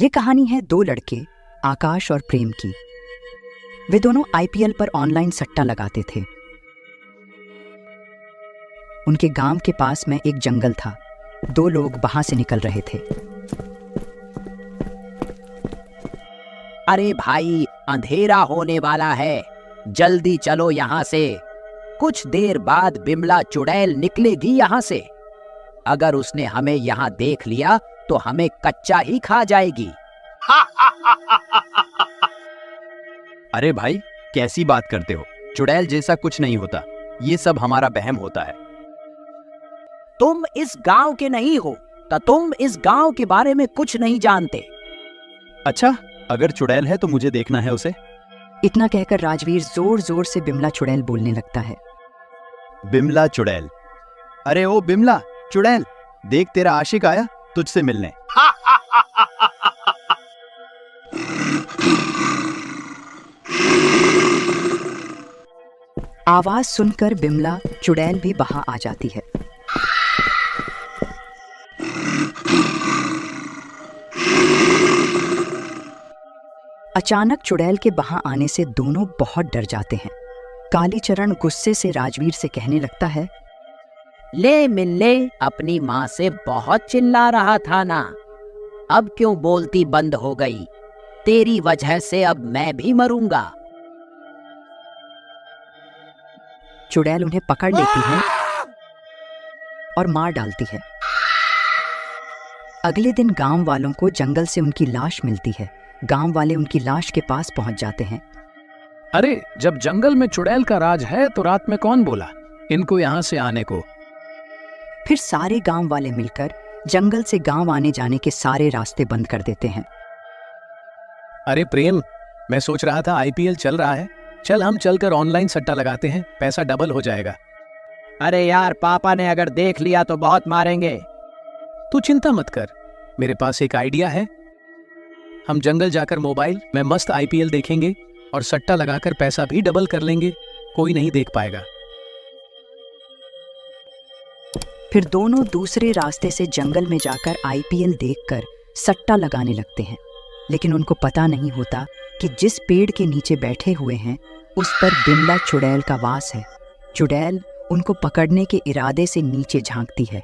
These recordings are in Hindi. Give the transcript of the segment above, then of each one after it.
ये कहानी है दो लड़के आकाश और प्रेम की। वे दोनों आईपीएल पर ऑनलाइन सट्टा लगाते थे। उनके गांव के पास में एक जंगल था। दो लोग वहां से निकल रहे थे। अरे भाई, अंधेरा होने वाला है, जल्दी चलो यहाँ से। कुछ देर बाद बिमला चुड़ैल निकलेगी यहाँ से। अगर उसने हमें यहाँ देख लिया तो हमें कच्चा ही खा जाएगी। अरे भाई, कैसी बात करते हो? चुड़ैल जैसा कुछ नहीं होता, ये सब हमारा वहम होता है। तुम इस गांव के नहीं हो तो तुम इस गांव के बारे में कुछ नहीं जानते। अच्छा, अगर चुड़ैल है तो मुझे देखना है उसे। इतना कहकर राजवीर जोर जोर से बिमला चुड़ैल बोलने लगता है। बिमला चुड़ैल, अरे ओ बिमला चुड़ैल, देख तेरा आशिक आया तुझसे मिलने। आवाज सुनकर बिमला चुड़ैल भी वहां आ जाती है। अचानक चुड़ैल के वहां आने से दोनों बहुत डर जाते हैं। कालीचरण गुस्से से राजवीर से कहने लगता है, ले मिल्ले, अपनी माँ से बहुत चिल्ला रहा था ना, अब क्यों बोलती बंद हो गई? तेरी वजह से अब मैं भी मरूंगा। चुड़ैल उन्हें पकड़ लेती है और मार डालती है। अगले दिन गांव वालों को जंगल से उनकी लाश मिलती है। गांव वाले उनकी लाश के पास पहुंच जाते हैं। अरे, जब जंगल में चुड़ैल का राज है तो रात में कौन बोला इनको यहाँ से आने को? फिर सारे गांव वाले मिलकर जंगल से गांव आने जाने के सारे रास्ते बंद कर देते हैं। अरे प्रेम, मैं सोच रहा था आईपीएल चल रहा है, चल हम चलकर ऑनलाइन सट्टा लगाते हैं, पैसा डबल हो जाएगा। अरे यार, पापा ने अगर देख लिया तो बहुत मारेंगे। तू चिंता मत कर, मेरे पास एक आइडिया है। हम जंगल जाकर मोबाइल में मस्त आईपीएल देखेंगे और सट्टा लगाकर पैसा भी डबल कर लेंगे, कोई नहीं देख पाएगा। फिर दोनों दूसरे रास्ते से जंगल में जाकर आईपीएल देखकर सट्टा लगाने लगते हैं। लेकिन उनको पता नहीं होता कि जिस पेड़ के नीचे बैठे हुए हैं उस पर बिमला चुड़ैल का वास है। चुड़ैल उनको पकड़ने के इरादे से नीचे झांकती है,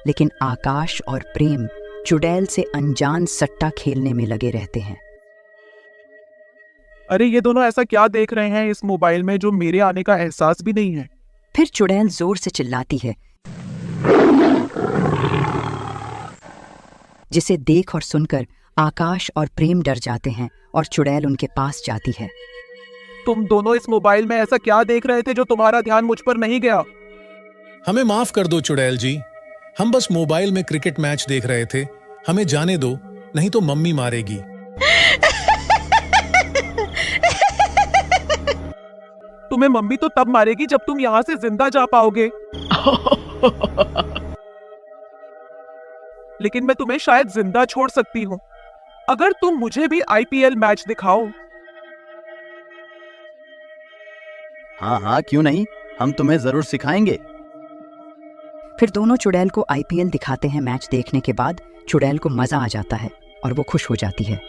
लेकिन आकाश और प्रेम चुड़ैल से अनजान सट्टा खेलने में लगे रहते हैं। अरे ये दोनों ऐसा क्या देख रहे हैं इस मोबाइल में जो मेरे आने का एहसास भी नहीं है? फिर चुड़ैल जोर से चिल्लाती है, जिसे देख और सुनकर आकाश और प्रेम डर जाते हैं और चुड़ैल उनके पास जाती है। तुम दोनों इस मोबाइल में ऐसा क्या देख रहे थे जो तुम्हारा ध्यान मुझ पर नहीं गया? हमें माफ कर दो चुड़ैल जी, हम बस मोबाइल में क्रिकेट मैच देख रहे थे, हमें जाने दो, नहीं तो मम्मी मारेगी। तुम्हें मम्मी तो तब मारेगी जब तुम यहाँ से जिंदा जा पाओगे। लेकिन मैं तुम्हें शायद जिंदा छोड़ सकती हूँ अगर तुम मुझे भी आईपीएल मैच दिखाओ। हाँ हाँ, क्यों नहीं, हम तुम्हें जरूर सिखाएंगे। फिर दोनों चुड़ैल को आईपीएल दिखाते हैं। मैच देखने के बाद चुड़ैल को मजा आ जाता है और वो खुश हो जाती है।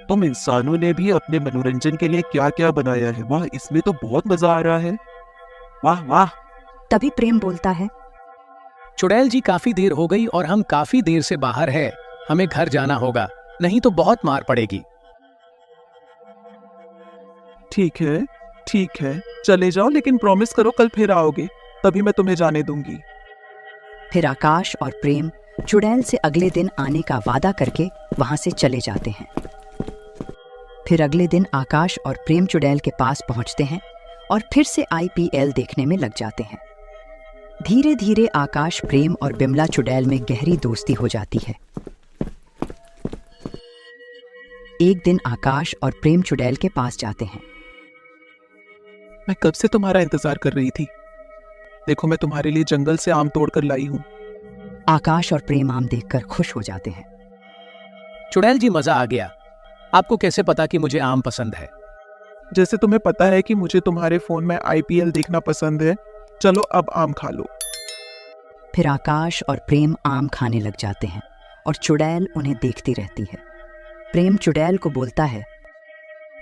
तुम इंसानों ने भी अपने मनोरंजन के लिए क्या क्या बनाया है, वाह, इसमें तो बहुत मजा आ रहा है, वाह वाह। तभी प्रेम बोलता है, चुड़ैल जी, काफी देर हो गई और हम काफी देर से बाहर है, हमें घर जाना होगा, नहीं तो बहुत मार पड़ेगी। ठीक है, चले जाओ, लेकिन प्रॉमिस करो कल फिर आओगे, तभी मैं तुम्हें जाने दूंगी। फिर आकाश और प्रेम चुड़ैल से अगले दिन आने का वादा करके वहां से चले जाते हैं। फिर अगले दिन आकाश और प्रेम चुड़ैल के पास पहुंचते हैं और फिर से आईपीएल देखने में लग जाते हैं। धीरे धीरे आकाश, प्रेम और बिमला चुड़ैल में गहरी दोस्ती हो जाती है। एक दिन आकाश और प्रेम चुड़ैल के पास जाते हैं। मैं कब से तुम्हारा इंतजार कर रही थी, देखो मैं तुम्हारे लिए जंगल से आम तोड़कर लाई हूँ। आकाश और प्रेम आम देखकर खुश हो जाते हैं। चुड़ैल जी, मजा आ गया। आपको कैसे पता कि मुझे आम पसंद है? जैसे तुम्हें पता है कि मुझे तुम्हारे फोन में आईपीएल देखना पसंद है, चलो अब आम खा लो। फिर आकाश और प्रेम आम खाने लग जाते हैं और चुड़ैल उन्हें देखती रहती है। प्रेम चुड़ैल को बोलता है,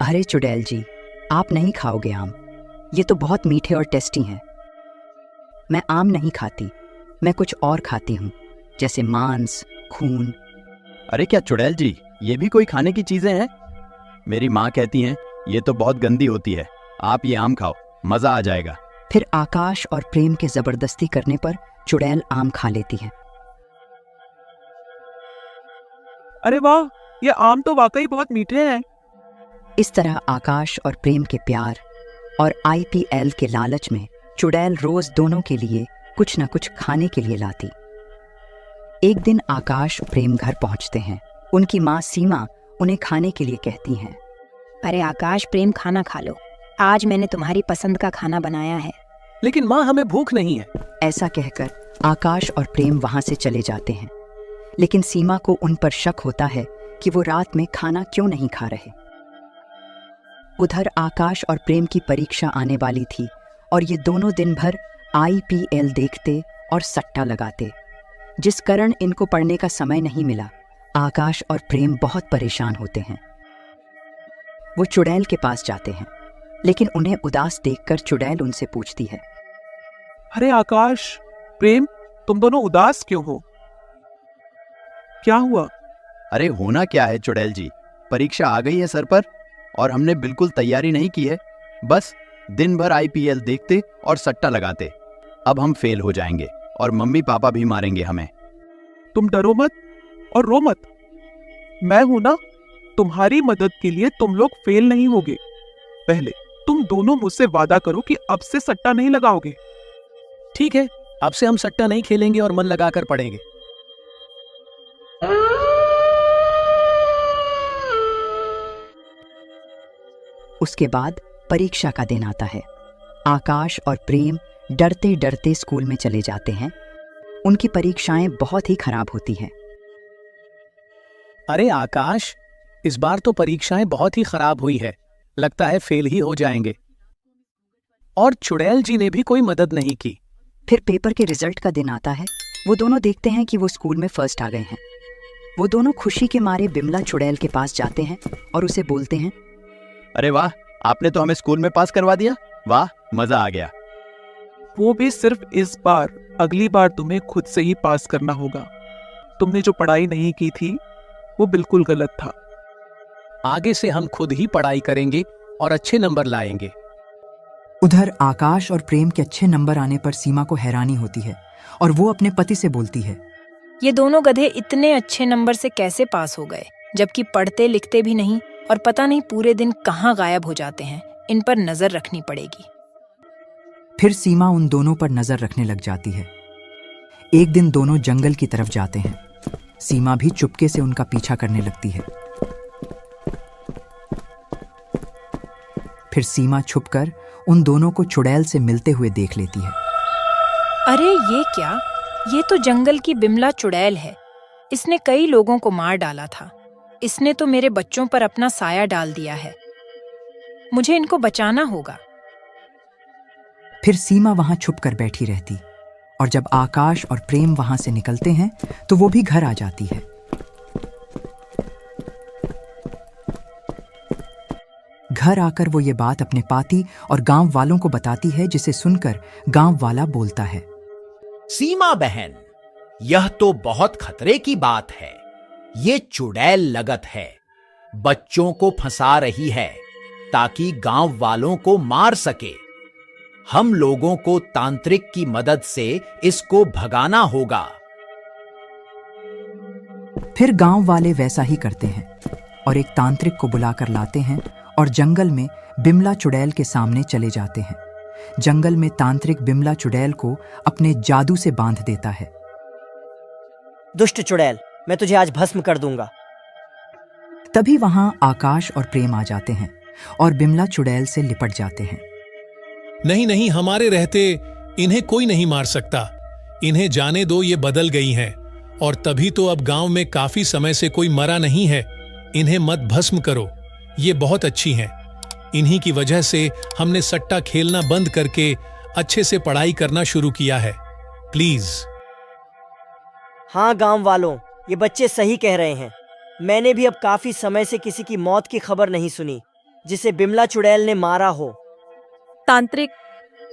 अरे चुड़ैल जी, आप नहीं खाओगे आम, ये तो बहुत मीठे और टेस्टी हैं। मैं आम नहीं खाती, मैं कुछ और खाती हूँ, जैसे मांस, खून। अरे क्या चुड़ैल जी, ये भी कोई खाने की चीजें हैं? मेरी माँ कहती हैं ये तो बहुत गंदी होती है, आप ये आम खाओ, मजा आ जाएगा। फिर आकाश और प्रेम के जबरदस्ती करने पर चुड़ैल आम खा लेती है। अरे वाह, ये आम तो वाकई बहुत मीठे हैं। इस तरह आकाश और प्रेम के प्यार और IPL के लालच में चुड़ैल रोज दोनों के लिए कुछ न कुछ खाने के लिए लाती। एक दिन आकाश प्रेम घर पहुंचते हैं। उनकी माँ सीमा उन्हें खाने के लिए कहती हैं, अरे आकाश, प्रेम, खाना खा लो, आज मैंने तुम्हारी पसंद का खाना बनाया है। लेकिन माँ, हमें भूख नहीं है। ऐसा कहकर आकाश और प्रेम वहां से चले जाते हैं। लेकिन सीमा को उन पर शक होता है कि वो रात में खाना क्यों नहीं खा रहे। उधर आकाश और प्रेम की परीक्षा आने वाली थी और ये दोनों दिन भर IPL देखते और सट्टा लगाते, जिस कारण इनको पढ़ने का समय नहीं मिला। आकाश और प्रेम बहुत परेशान होते हैं। वो चुड़ैल के पास जाते हैं, लेकिन उन्हें उदास देखकर चुड़ैल उनसे पूछती है, अरे आकाश, प्रेम, तुम दोनों उदास क्यों हो? क्या हुआ? अरे होना क्या है चुड़ैल जी, परीक्षा आ गई है सर पर और हमने बिल्कुल तैयारी नहीं की है। बस दिन भर IPL देखते और सट्टा लगाते। अब हम फेल हो जाएंगे और मम्मी पापा भी मारेंगे हमें। तुम डरो मत और रो मत, मैं हूं ना, तुम्हारी मदद के लिए। तुम लोग फेल नहीं होगे। पहले तुम दोनों मुझसे वादा करो कि अब से सट्टा नहीं लगाओगे। ठीक है, अब से हम सट्टा नहीं खेलेंगे और मन लगाकर पढ़ेंगे। उसके बाद परीक्षा का दिन आता है। आकाश और प्रेम डरते डरते स्कूल में चले जाते हैं। उनकी परीक्षाएं बहुत ही खराब होती हैं। अरे आकाश, इस बार तो परीक्षाएं बहुत ही खराब हुई है, लगता है फेल ही हो जाएंगे। और चुड़ैल जी ने भी कोई मदद नहीं की। फिर पेपर के रिजल्ट का दिन आता है। वो दोनों देखते हैं कि वो स्कूल में फर्स्ट आ गए हैं। वो दोनों खुशी के मारे बिमला चुड़ैल के पास जाते हैं और उसे बोलते हैं, अरे वाह, आपने तो हमें स्कूल में पास करवा दिया, वाह, मजा आ गया। वो भी सिर्फ इस बार, अगली बार तुम्हें खुद से ही पास करना होगा। तुमने जो पढ़ाई नहीं की थी वो बिल्कुल गलत था। आगे से हम खुद ही पढ़ाई करेंगे और अच्छे नंबर लाएंगे। उधर आकाश और प्रेम के अच्छे नंबर आने पर सीमा को हैरानी होती है और वो अपने पति से बोलती है, ये दोनों गधे इतने अच्छे नंबर से कैसे पास हो गए, जबकि पढ़ते लिखते भी नहीं और पता नहीं पूरे दिन कहाँ गायब हो जाते हैं। इन पर नजर रखनी पड़ेगी। फिर सीमा उन दोनों पर नजर रखने लग जाती है। एक दिन दोनों जंगल की तरफ जाते हैं। सीमा भी चुपके से उनका पीछा करने लगती है। फिर सीमा छुपकर उन दोनों को चुड़ैल से मिलते हुए देख लेती है। अरे ये क्या, ये तो जंगल की बिमला चुड़ैल है। इसने कई लोगों को मार डाला था। इसने तो मेरे बच्चों पर अपना साया डाल दिया है। मुझे इनको बचाना होगा। फिर सीमा वहां छुपकर बैठी रहती और जब आकाश और प्रेम वहां से निकलते हैं तो वो भी घर आ जाती है। घर आकर वो ये बात अपने पाती और गांव वालों को बताती है, जिसे सुनकर गांव वाला बोलता है, सीमा बहन, यह तो बहुत खतरे की बात है। ये चुड़ैल लगत है, बच्चों को फंसा रही है ताकि गांव वालों को मार सके। हम लोगों को तांत्रिक की मदद से इसको भगाना होगा। फिर गांव वाले वैसा ही करते हैं और एक तांत्रिक को बुलाकर लाते हैं और जंगल में बिमला चुड़ैल के सामने चले जाते हैं। जंगल में तांत्रिक बिमला चुड़ैल को अपने जादू से बांध देता है। दुष्ट चुड़ैल, मैं तुझे आज भस्म कर दूंगा। तभी वहां आकाश और प्रेम आ जाते हैं और बिमला चुड़ैल से लिपट जाते हैं। नहीं नहीं, हमारे रहते इन्हें कोई नहीं मार सकता। इन्हें जाने दो, ये बदल गई हैं और तभी तो अब गांव में काफी समय से कोई मरा नहीं है। इन्हें मत भस्म करो, ये बहुत अच्छी हैं। इन्हीं की वजह से हमने सट्टा खेलना बंद करके अच्छे से पढ़ाई करना शुरू किया है। प्लीज। हाँ गांव वालों, ये बच्चे सही कह रहे हैं। मैंने भी अब काफी समय से किसी की मौत की खबर नहीं सुनी जिसे बिमला चुड़ैल ने मारा हो। तांत्रिक,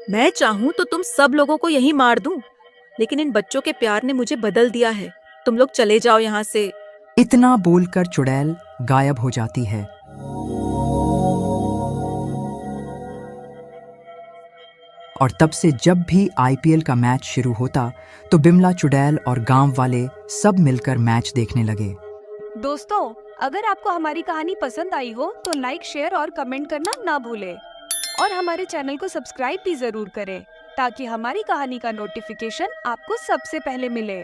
मैं चाहूँ तो तुम सब लोगों को यहीं मार दूं, लेकिन इन बच्चों के प्यार ने मुझे बदल दिया है। तुम लोग चले जाओ यहाँ से। इतना बोलकर चुड़ैल गायब हो जाती है। और तब से जब भी आईपीएल का मैच शुरू होता तो बिमला चुड़ैल और गांव वाले सब मिलकर मैच देखने लगे। दोस्तों, अगर आपको हमारी कहानी पसंद आई हो तो लाइक, शेयर और कमेंट करना ना भूलें और हमारे चैनल को सब्सक्राइब भी जरूर करें ताकि हमारी कहानी का नोटिफिकेशन आपको सबसे पहले मिले।